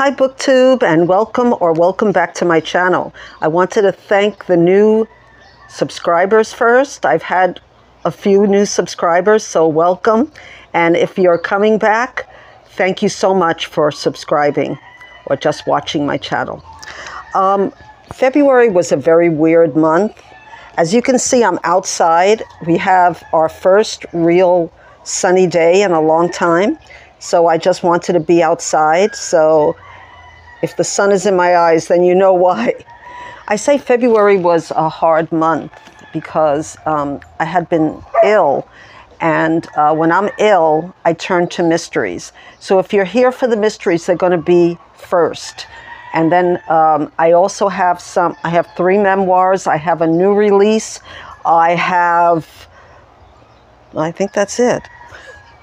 Hi Booktube, and welcome back to my channel. I wanted to thank the new subscribers first. I've had a few new subscribers, so welcome. And if you're coming back, thank you so much for subscribing or just watching my channel. February was a very weird month. As you can see, I'm outside. We have our first real sunny day in a long time. So I just wanted to be outside. So if the sun is in my eyes, then you know why. I say February was a hard month because I had been ill. And when I'm ill, I turn to mysteries. So if you're here for the mysteries, they're going to be first. And then I also have I have 3 memoirs. I have a new release. I think that's it.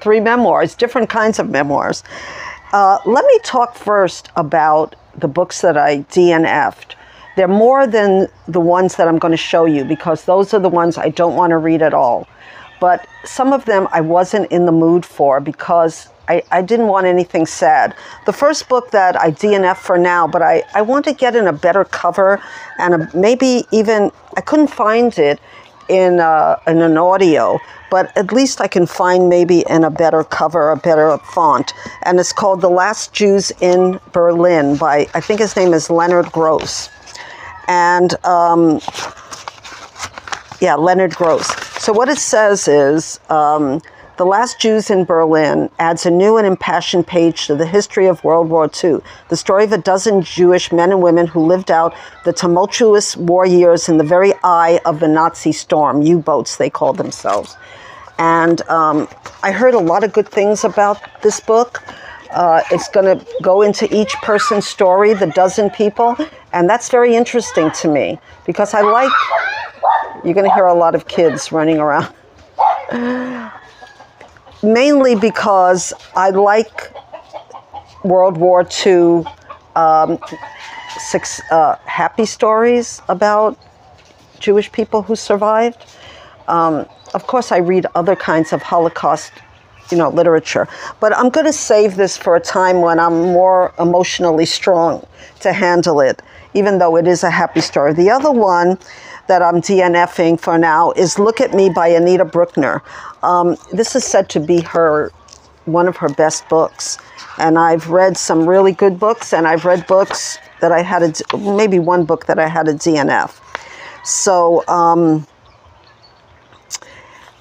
3 memoirs, different kinds of memoirs. Let me talk first about the books that I DNF'd. They're more than the ones that I'm going to show you because those are the ones I don't want to read at all. But some of them I wasn't in the mood for because I didn't want anything sad. The first book that I DNF for now, but I want to get in a better cover and maybe even, I couldn't find it in an audio, but at least I can find maybe in a better cover, a better font. And it's called The Last Jews in Berlin by, I think his name is Leonard Gross. And yeah, Leonard Gross. So what it says is, The Last Jews in Berlin adds a new and impassioned page to the history of World War II, the story of a dozen Jewish men and women who lived out the tumultuous war years in the very eye of the Nazi storm, U-boats they called themselves. And I heard a lot of good things about this book. It's going to go into each person's story, the dozen people, and that's very interesting to me because I like, you're going to hear a lot of kids running around. Mainly because I like World War II happy stories about Jewish people who survived. Of course, I read other kinds of Holocaust, literature. But I'm going to save this for a time when I'm more emotionally strong to handle it, even though it is a happy story. The other one that I'm DNFing for now is Look at Me by Anita Brookner. This is said to be one of her best books. And I've read some really good books, and I've read books that I had, maybe one book that I had a DNF. So,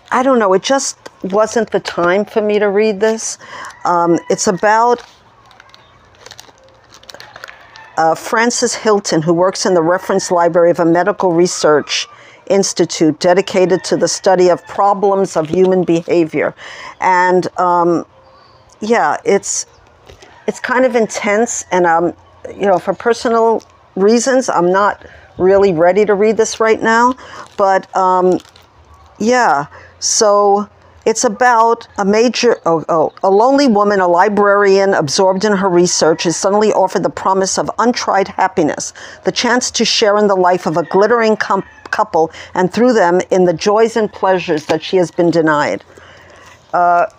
I don't know, it just wasn't the time for me to read this. It's about Frances Hilton, who works in the reference library of a medical research institute dedicated to the study of problems of human behavior. And yeah, it's kind of intense, and for personal reasons, I'm not really ready to read this right now. But yeah, so it's about a lonely woman, a librarian absorbed in her research, is suddenly offered the promise of untried happiness, the chance to share in the life of a glittering couple, and through them in the joys and pleasures that she has been denied.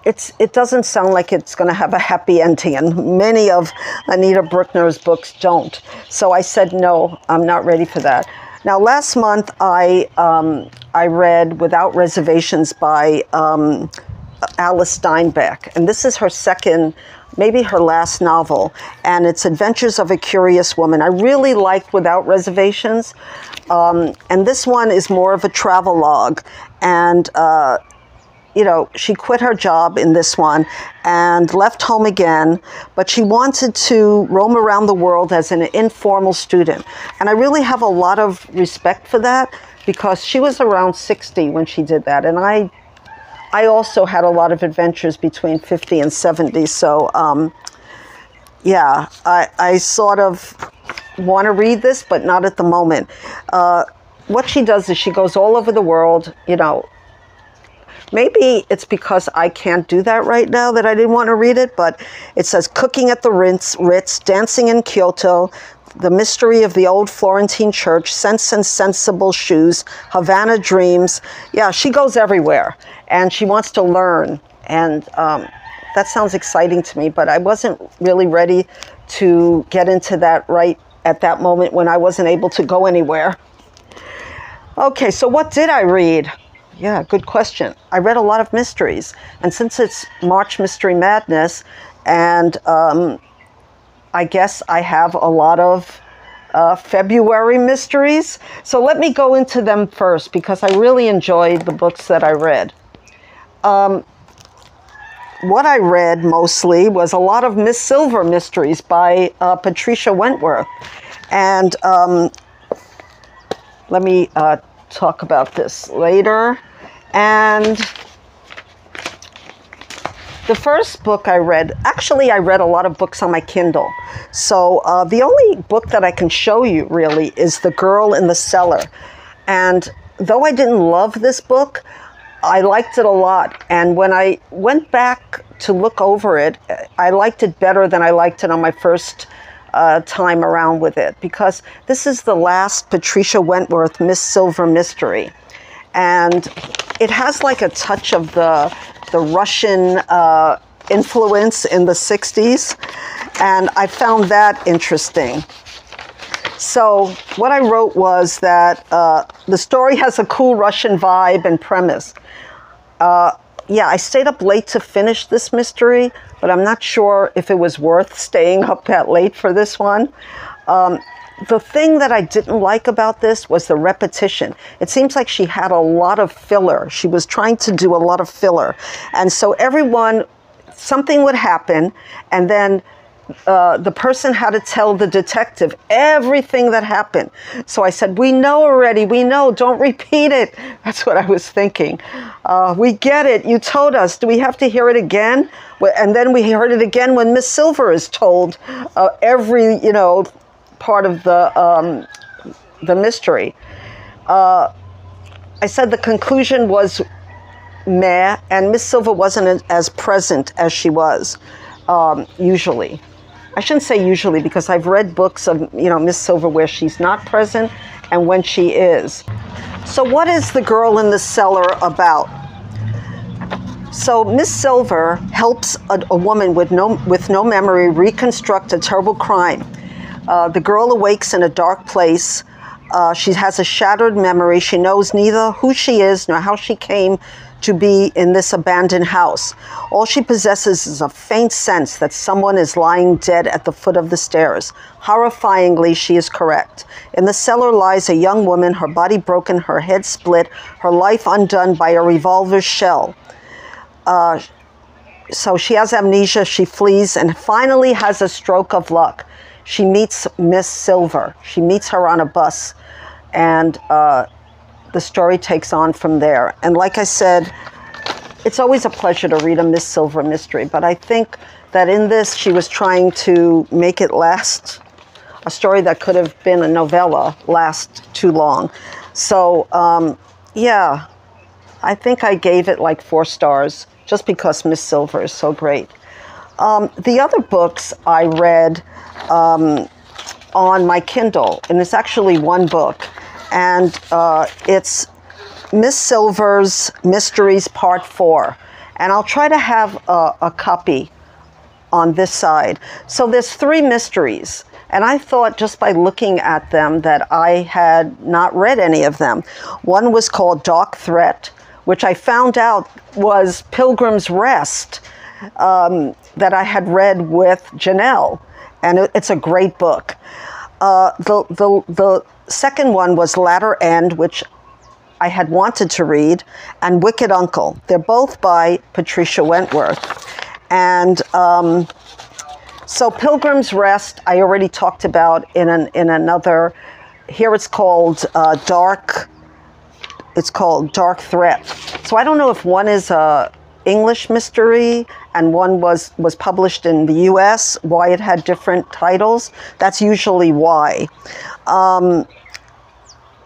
It doesn't sound like it's going to have a happy ending, and many of Anita Brookner's books don't. So I said, no, I'm not ready for that. Now, last month, I read Without Reservations by Alice Steinbach. And this is her second, maybe her last novel. And it's Adventures of a Curious Woman. I really liked Without Reservations. And this one is more of a travelogue. And, she quit her job in this one and left home again, but she wanted to roam around the world as an informal student. And I really have a lot of respect for that because she was around 60 when she did that. And I also had a lot of adventures between 50 and 70. So, yeah, I sort of want to read this, but not at the moment. What she does is she goes all over the world, Maybe it's because I can't do that right now that I didn't want to read it, but it says cooking at the Ritz, dancing in Kyoto, the mystery of the old Florentine church, Sense and Sensible Shoes, Havana Dreams. Yeah, she goes everywhere, and she wants to learn, and that sounds exciting to me, but I wasn't really ready to get into that right at that moment when I wasn't able to go anywhere. Okay, so what did I read? Yeah, good question. I read a lot of mysteries. And since it's March Mystery Madness, and I guess I have a lot of February mysteries. So let me go into them first, because I really enjoyed the books that I read. What I read mostly was a lot of Miss Silver mysteries by Patricia Wentworth. And let me talk about this later. And the first book I read, actually I read a lot of books on my Kindle. So the only book that I can show you really is The Girl in the Cellar. And though I didn't love this book, I liked it a lot. And when I went back to look over it, I liked it better than I liked it on my first time around with it, because this is the last Patricia Wentworth Miss Silver mystery. And it has like a touch of the Russian influence in the 60s. And I found that interesting. So what I wrote was that the story has a cool Russian vibe and premise. Yeah, I stayed up late to finish this mystery, but I'm not sure if it was worth staying up that late for this one. The thing that I didn't like about this was the repetition. It seems like she had a lot of filler. She was trying to do a lot of filler. And so something would happen, and then the person had to tell the detective everything that happened. So I said, we know already, we know, don't repeat it. That's what I was thinking. We get it, you told us, do we have to hear it again? And then we heard it again when Miss Silver is told every, part of the mystery. I said the conclusion was meh, and Miss Silver wasn't as present as she was usually. I shouldn't say usually, because I've read books of, Miss Silver where she's not present and when she is. So what is The Girl in the Cellar about? So Miss Silver helps a woman with no memory reconstruct a terrible crime. The girl awakes in a dark place. She has a shattered memory. She knows neither who she is nor how she came to be in this abandoned house. All she possesses is a faint sense that someone is lying dead at the foot of the stairs. Horrifyingly, she is correct. In the cellar lies a young woman, her body broken, her head split, her life undone by a revolver shell. So she has amnesia, she flees, and finally has a stroke of luck. She meets Miss Silver. She meets her on a bus, and the story takes on from there. And like I said, it's always a pleasure to read a Miss Silver mystery, but I think that in this she was trying to make it last, a story that could have been a novella, last too long. So yeah, I think I gave it like 4 stars just because Miss Silver is so great. The other books I read on my Kindle, and it's actually one book, and it's Miss Silver's Mysteries Part 4. And I'll try to have a copy on this side. So there's 3 mysteries, and I thought just by looking at them that I had not read any of them. One was called Dark Threat, which I found out was Pilgrim's Rest, that I had read with Janelle, and it's a great book. The second one was Latter End, which I had wanted to read, and Wicked Uncle. They're both by Patricia Wentworth. And so Pilgrim's Rest, I already talked about in another. Here it's called Dark Threat. So I don't know if one is a English mystery and one was published in the US, why it had different titles. That's usually why.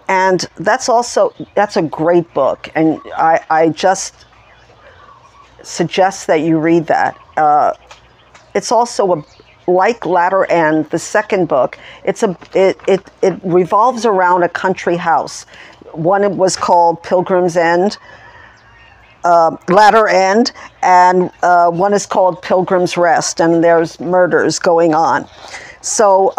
And that's a great book, and I just suggest that you read that. It's also like Latter End, the second book. It revolves around a country house. One was called Pilgrim's End, Latter End, and one is called Pilgrims Rest, and there's murders going on. So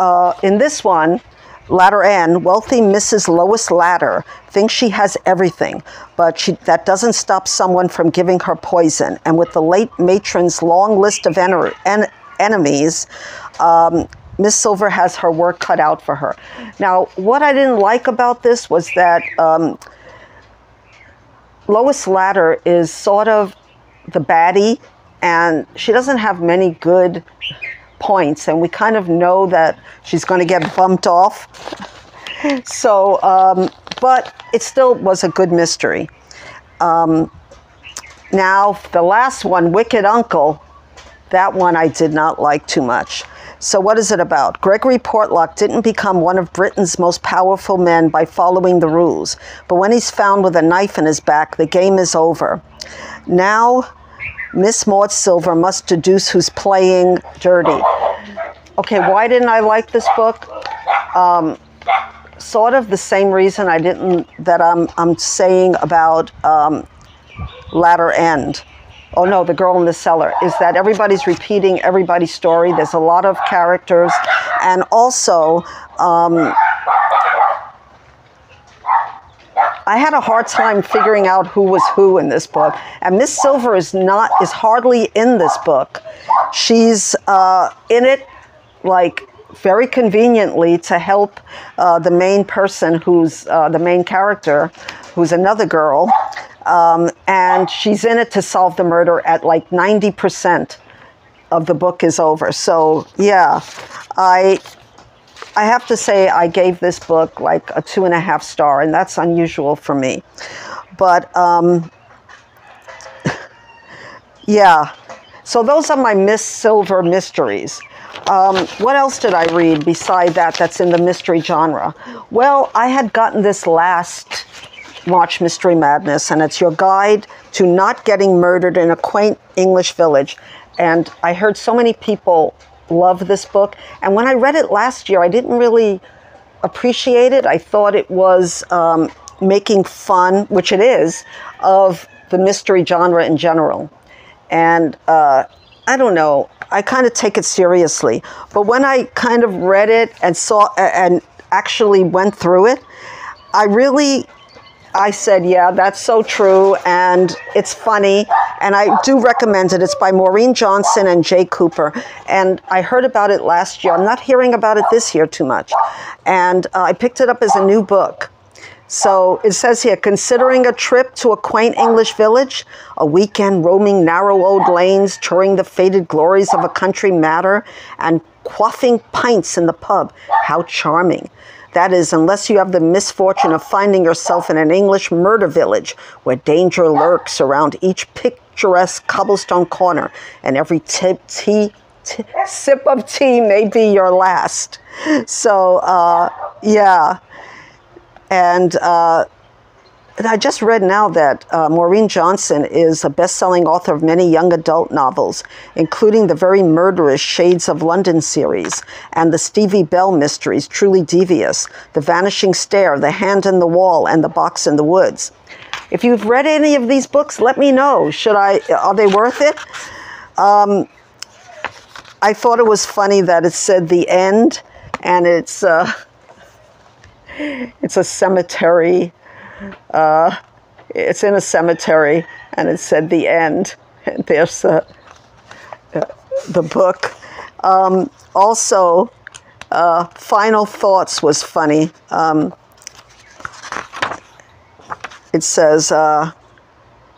in this one, Latter End, wealthy Mrs. Lois Latter thinks she has everything, but that doesn't stop someone from giving her poison. And with the late matron's long list of enemies, Miss Silver has her work cut out for her. Now, what I didn't like about this was that Lois Latter is sort of the baddie, and she doesn't have many good points, and we kind of know that she's going to get bumped off. So, but it still was a good mystery. Now, the last one, Wicked Uncle, that one I did not like too much. So what is it about? Gregory Portlock didn't become one of Britain's most powerful men by following the rules, but when he's found with a knife in his back, the game is over. Now, Miss Maud Silver must deduce who's playing dirty. Okay, why didn't I like this book? Sort of the same reason I'm saying about Latter End. Oh no, The Girl in the Cellar, is that everybody's repeating everybody's story. There's a lot of characters, and also I had a hard time figuring out who was who in this book. And Miss Silver is hardly in this book. She's in it, like, very conveniently to help the main person, who's the main character, who's another girl. And she's in it to solve the murder at like 90% of the book is over. So yeah, I have to say I gave this book like a 2.5 star, and that's unusual for me. But yeah, so those are my Miss Silver mysteries. What else did I read beside that's in the mystery genre? Well, I had gotten this last March Mystery Madness, and it's Your Guide to Not Getting Murdered in a Quaint English Village. And I heard so many people love this book, and when I read it last year, I didn't really appreciate it. I thought it was making fun, which it is, of the mystery genre in general. And I don't know, I kind of take it seriously. But when I kind of read it and saw and actually went through it, I said, yeah, that's so true, and it's funny, and I do recommend it. It's by Maureen Johnson and Jay Cooper, and I heard about it last year. I'm not hearing about it this year too much, and I picked it up as a new book. So it says here, considering a trip to a quaint English village, a weekend roaming narrow old lanes, touring the faded glories of a country matter, and quaffing pints in the pub, how charming. That is, unless you have the misfortune of finding yourself in an English murder village where danger lurks around each picturesque cobblestone corner, and every sip of tea may be your last. So, yeah. And I just read now that Maureen Johnson is a best-selling author of many young adult novels, including the very murderous Shades of London series and the Stevie Bell mysteries, Truly Devious, The Vanishing Stair, The Hand in the Wall, and The Box in the Woods. If you've read any of these books, let me know. Are they worth it? I thought it was funny that it said The End, and it's a cemetery. It's in a cemetery, and it said The End, and there's the book. Also, Final Thoughts was funny. It says,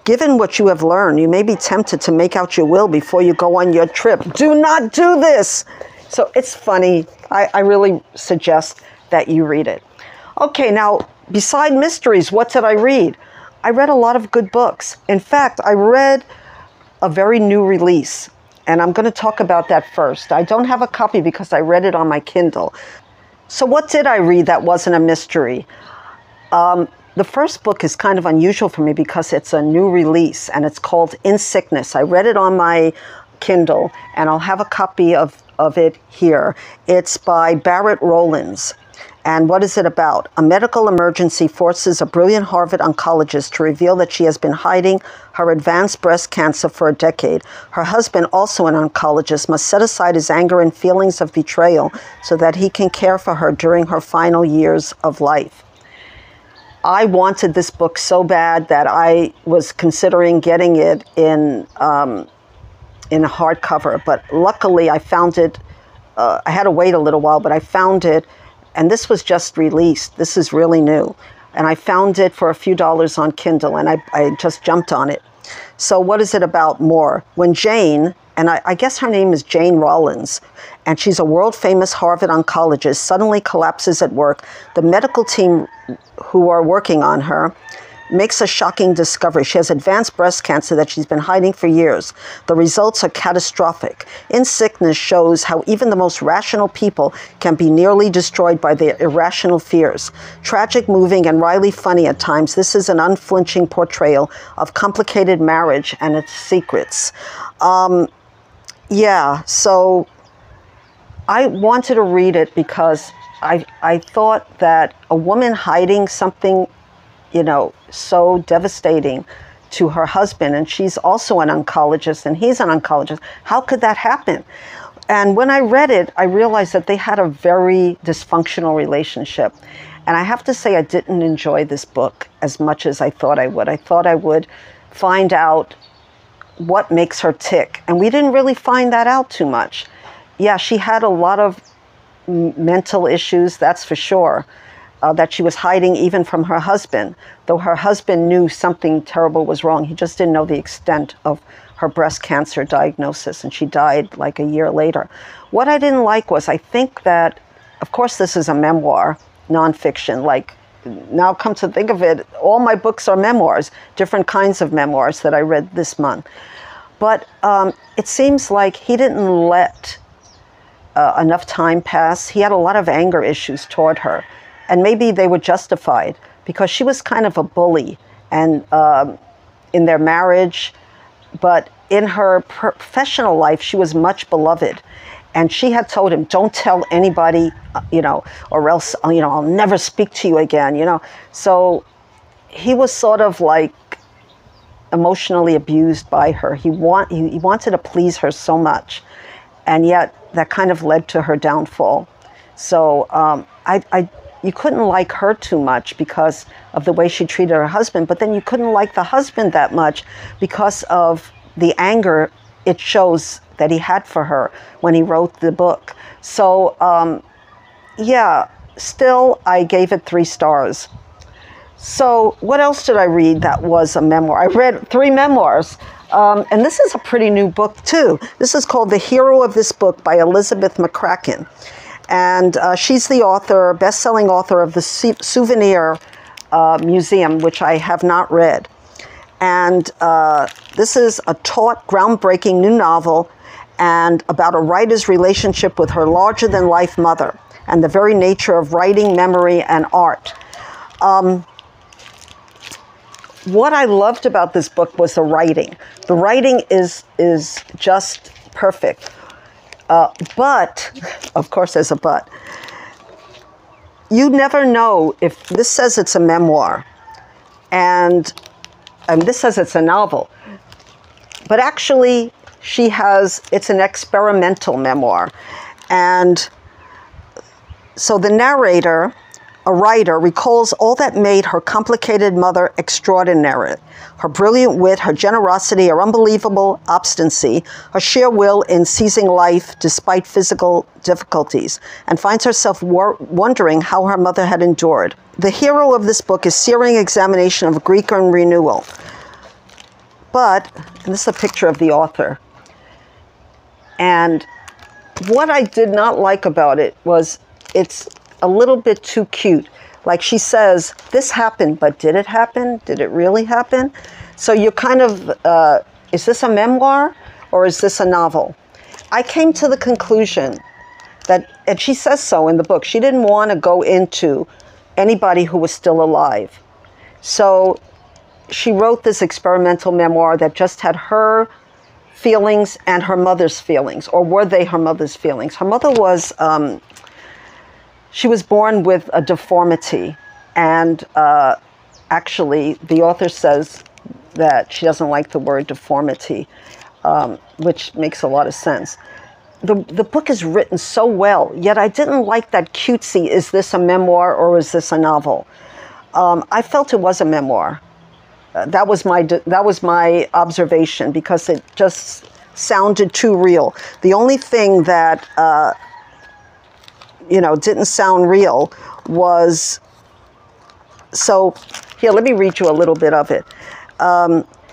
given what you have learned, you may be tempted to make out your will before you go on your trip. Do not do this. So it's funny. I really suggest that you read it. Okay, now, beside mysteries, what did I read? I read a lot of good books. In fact, I read a very new release, and I'm going to talk about that first. I don't have a copy because I read it on my Kindle. So what did I read that wasn't a mystery? The first book is kind of unusual for me because it's a new release, and it's called In Sickness. I read it on my Kindle, and I'll have a copy of it here. It's by Barett Rollins. And what is it about? A medical emergency forces a brilliant Harvard oncologist to reveal that she has been hiding her advanced breast cancer for a decade. Her husband, also an oncologist, must set aside his anger and feelings of betrayal so that he can care for her during her final years of life. I wanted this book so bad that I was considering getting it in a hardcover, but luckily I found it. I had to wait a little while, but I found it. And this was just released. This is really new. And I found it for a few dollars on Kindle, and I just jumped on it. So what is it about more? When Jane, and I guess her name is Jane Rollins, and she's a world-famous Harvard oncologist, suddenly collapses at work, the medical team who are working on her makes a shocking discovery. She has advanced breast cancer that she's been hiding for years. The results are catastrophic. In Sickness shows how even the most rational people can be nearly destroyed by their irrational fears. Tragic, moving, and wryly funny at times, this is an unflinching portrayal of complicated marriage and its secrets. Yeah, so I wanted to read it because I thought that a woman hiding something, you know, so devastating to her husband, and she's also an oncologist and he's an oncologist. How could that happen? And when I read it, I realized that they had a very dysfunctional relationship. And I have to say, I didn't enjoy this book as much as I thought I would. I thought I would find out what makes her tick. And we didn't really find that out too much. Yeah, she had a lot of mental issues, that's for sure. That she was hiding even from her husband, though her husband knew something terrible was wrong. He just didn't know the extent of her breast cancer diagnosis, and she died like a year later. What I didn't like was, I think that, of course, this is a memoir, nonfiction. Like, now come to think of it, all my books are memoirs, different kinds of memoirs that I read this month. But it seems like he didn't let enough time pass. He had a lot of anger issues toward her. And maybe they were justified because she was kind of a bully and in their marriage, but in her professional life, she was much beloved. And she had told him, don't tell anybody, you know, or else, you know, I'll never speak to you again, you know. So he was sort of like emotionally abused by her. He wanted to please her so much. And yet that kind of led to her downfall. So you couldn't like her too much because of the way she treated her husband, but then you couldn't like the husband that much because of the anger it shows that he had for her when he wrote the book. So, yeah, still I gave it 3 stars. So what else did I read that was a memoir? I read 3 memoirs. And this is a pretty new book, too. This is called The Hero of This Book by Elizabeth McCraken. And she's the author, best-selling author of the Souvenir Museum, which I have not read. And this is a taut, groundbreaking new novel and about a writer's relationship with her larger-than-life mother and the very nature of writing, memory, and art. What I loved about this book was the writing. The writing is just perfect. But, of course there's a but, you never know if this says it's a memoir and this says it's a novel. But actually, it's an experimental memoir. And so the narrator, a writer, recalls all that made her complicated mother extraordinary. Her brilliant wit, her generosity, her unbelievable obstinacy, her sheer will in seizing life despite physical difficulties, and finds herself wondering how her mother had endured. The hero of this book is searing examination of Greek and renewal. But, and this is a picture of the author, and what I did not like about it was it's a little bit too cute. Like she says, this happened, but did it happen? Did it really happen? So you're kind of, is this a memoir or is this a novel? I came to the conclusion that, and she says so in the book, she didn't want to go into anybody who was still alive. So she wrote this experimental memoir that just had her feelings and her mother's feelings, or were they her mother's feelings? Her mother was, she was born with a deformity, and actually the author says that she doesn't like the word deformity, which makes a lot of sense. The book is written so well, yet I didn't like that cutesy, is this a memoir or is this a novel? I felt it was a memoir. That was my observation, because it just sounded too real. The only thing that didn't sound real was, so here, let me read you a little bit of it.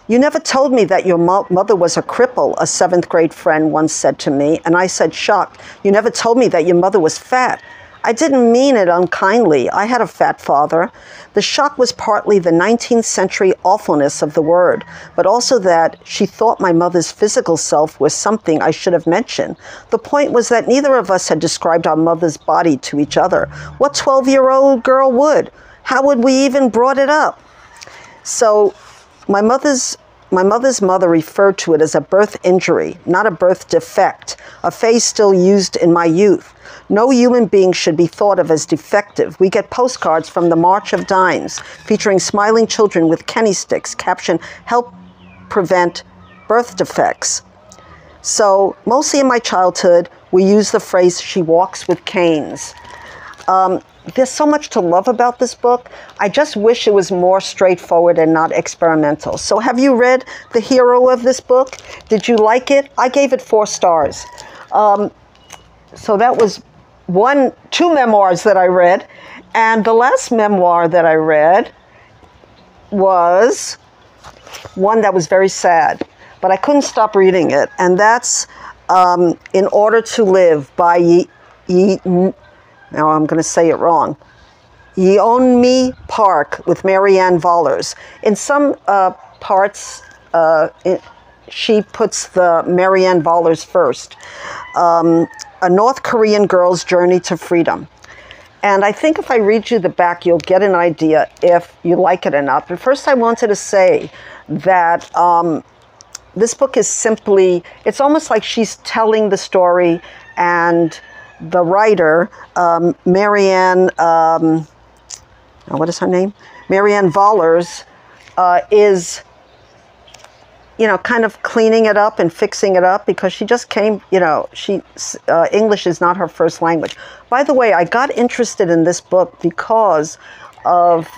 You never told me that your mother was a cripple, a 7th grade friend once said to me, and I said, shocked, you never told me that your mother was fat. I didn't mean it unkindly. I had a fat father. The shock was partly the 19th century awfulness of the word, but also that she thought my mother's physical self was something I should have mentioned. The point was that neither of us had described our mother's body to each other. What 12-year-old girl would? How would we even brought it up? So my mother's mother referred to it as a birth injury, not a birth defect, a phrase still used in my youth. No human being should be thought of as defective. We get postcards from the March of Dimes featuring smiling children with Kenny sticks, captioned, help prevent birth defects. So mostly in my childhood, we used the phrase, she walks with canes. There's so much to love about this book. I just wish it was more straightforward and not experimental. So have you read the hero of this book? Did you like it? I gave it 4 stars. So that was 2 memoirs that I read. And the last memoir that I read was one that was very sad, but I couldn't stop reading it. And that's In Order to Live by now I'm going to say it wrong, Yeomi Park with Maryanne Vollers. In some parts, she puts the Maryanne Vollers first. A North Korean girl's journey to freedom. And I think if I read you the back, you'll get an idea if you like it or not. But first I wanted to say that this book is simply, it's almost like she's telling the story, and the writer, Maryanne, what is her name? Maryanne Vollers, is, kind of cleaning it up and fixing it up, because she just came, English is not her first language. By the way, I got interested in this book because of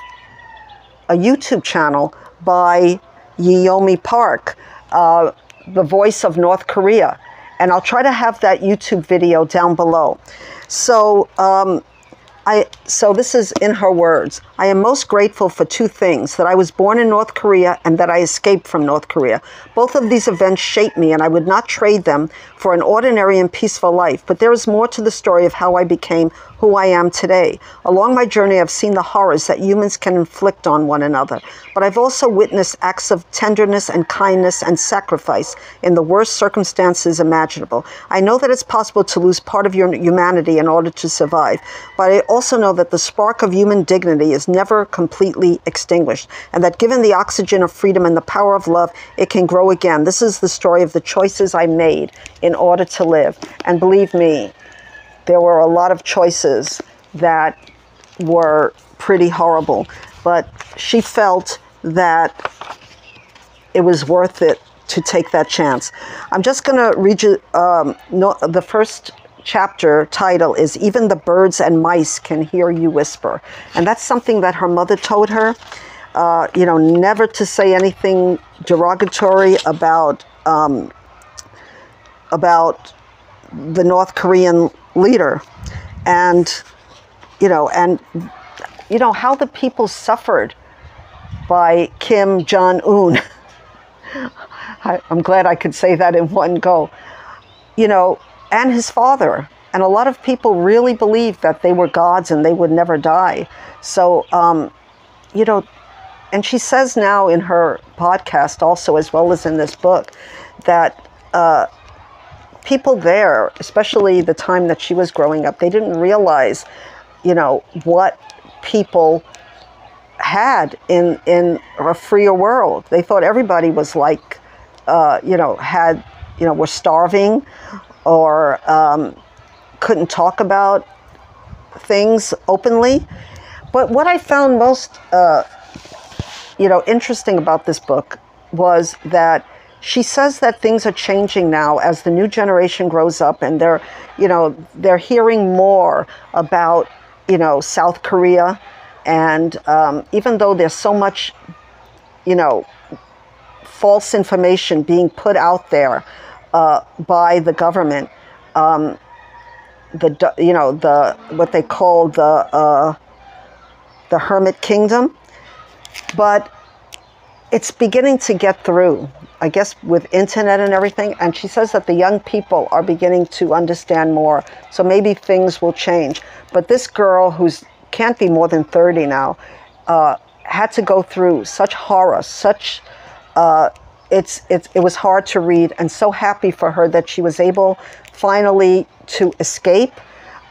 a YouTube channel by Yeomi Park, the voice of North Korea. And I'll try to have that YouTube video down below. So, so this is in her words. I am most grateful for 2 things: that I was born in North Korea and that I escaped from North Korea. Both of these events shaped me, and I would not trade them for an ordinary and peaceful life. But there is more to the story of how I became who I am today. Along my journey, I've seen the horrors that humans can inflict on one another. But I've also witnessed acts of tenderness and kindness and sacrifice in the worst circumstances imaginable. I know that it's possible to lose part of your humanity in order to survive, but I also know that the spark of human dignity is never completely extinguished, and that given the oxygen of freedom and the power of love, it can grow again. This is the story of the choices I made in order to live. And believe me, there were a lot of choices that were pretty horrible, but she felt that it was worth it to take that chance. I'm just going to read you, the first chapter title is Even the Birds and Mice Can Hear You Whisper. And that's something that her mother told her, never to say anything derogatory about the North Korean leader, and how the people suffered by Kim Jong-un. I'm glad I could say that in one go. And his father. And a lot of people really believed that they were gods and they would never die. So, and she says now in her podcast also, as well as in this book, that people there, especially the time that she was growing up, they didn't realize, what people had in a freer world. They thought everybody was like, were starving, or couldn't talk about things openly. But what I found most, interesting about this book was that she says that things are changing now as the new generation grows up, and they're hearing more about, South Korea. And even though there's so much, false information being put out there by the government, what they call the Hermit Kingdom, but it's beginning to get through, I guess, with internet and everything. And she says that the young people are beginning to understand more, so maybe things will change. But this girl, who's can't be more than 30 now, had to go through such horror, it was hard to read, and so happy for her that she was able finally to escape,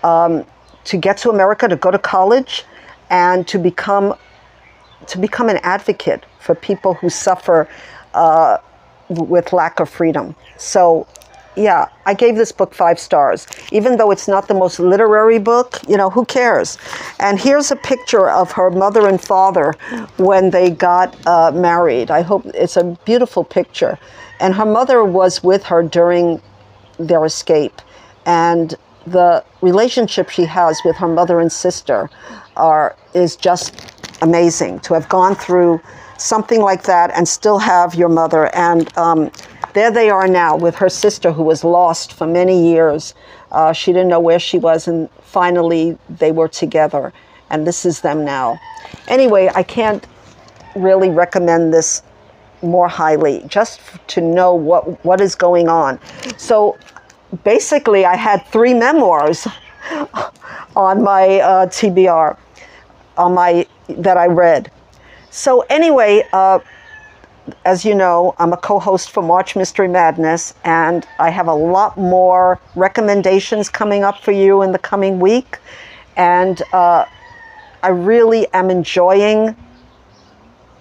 to get to America, to go to college, and to become an advocate for people who suffer with lack of freedom. So, yeah, I gave this book 5 stars. Even though it's not the most literary book, who cares? And here's a picture of her mother and father when they got married. I hope it's a beautiful picture. And her mother was with her during their escape. And the relationship she has with her mother and sister is just amazing, to have gone through something like that and still have your mother. And there they are now with her sister, who was lost for many years. She didn't know where she was, and finally they were together. And this is them now. Anyway, I can't really recommend this more highly, just to know what is going on. So basically, I had 3 memoirs on my TBR, that I read. So anyway, as you know, I'm a co-host for March Mystery Madness, and I have a lot more recommendations coming up for you in the coming week. And I really am enjoying,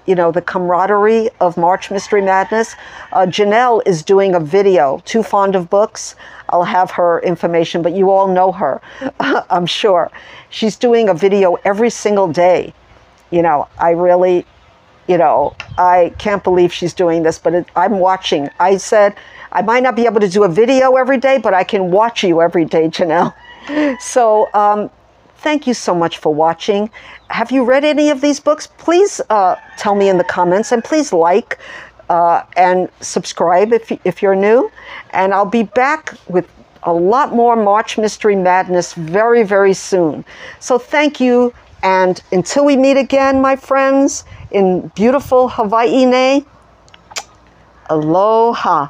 the camaraderie of March Mystery Madness. Janelle is doing a video, Too Fond of Books. I'll have her information, but you all know her, I'm sure. She's doing a video every single day. I really, I can't believe she's doing this, but I'm watching. I said, I might not be able to do a video every day, but I can watch you every day, Janelle. So thank you so much for watching. Have you read any of these books? Please tell me in the comments, and please like and subscribe if you're new. And I'll be back with a lot more March Mystery Madness very, very soon. So thank you. And until we meet again, my friends, in beautiful Hawaii, aloha.